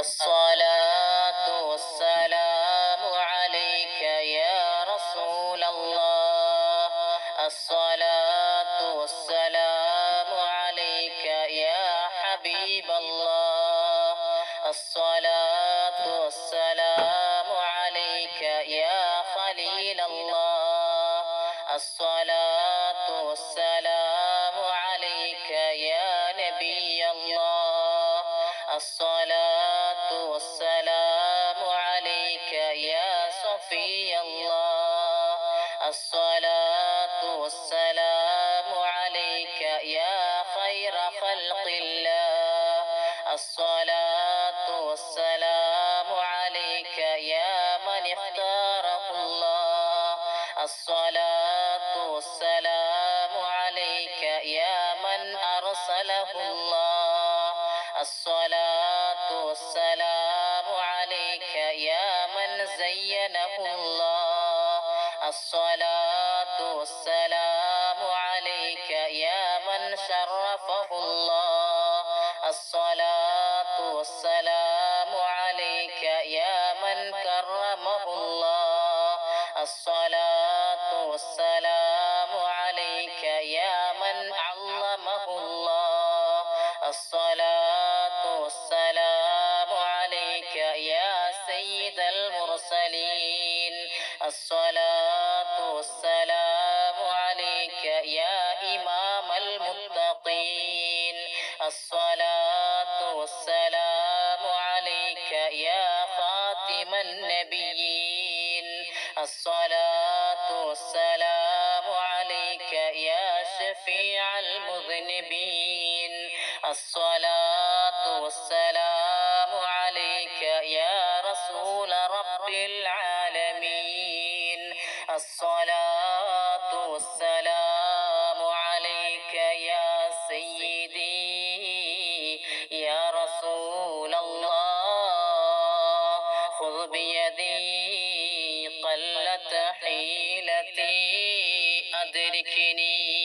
الصلاة والسلام عليك يا رسول الله. الصلاة والسلام عليك يا حبيب الله. الصلاة والسلام عليك يا خليل الله. الصلاة والسلام عليك يا نبي الله. الصلاة والسلام عليك يا صفي الله. الصلاة والسلام عليك يا خير خلق الله. الصلاة والسلام عليك يا من اختاره الله. الصلاة والسلام عليك يا من أرسله الله. الصلاة والسلام عليك يا من زينه الله. الصلاة والسلام عليك يا من شرفه الله. الصلاة والسلام عليك يا من كرمه الله. الصلاة والسلام عليك يا من علمه الله. الصلاة والسلام عليك يا سيد المرسلين. الصلاة والسلام عليك يا إمام المتقين. الصلاة والسلام عليك يا خاتم النبيين. الصلاة والسلام عليك يا شفيع المذنبين. الصلاة والسلام عليك يا رسول رب العالمين. الصلاة والسلام عليك يا سيدي يا رسول الله. خذ بيدي قلت حيلتي أدركني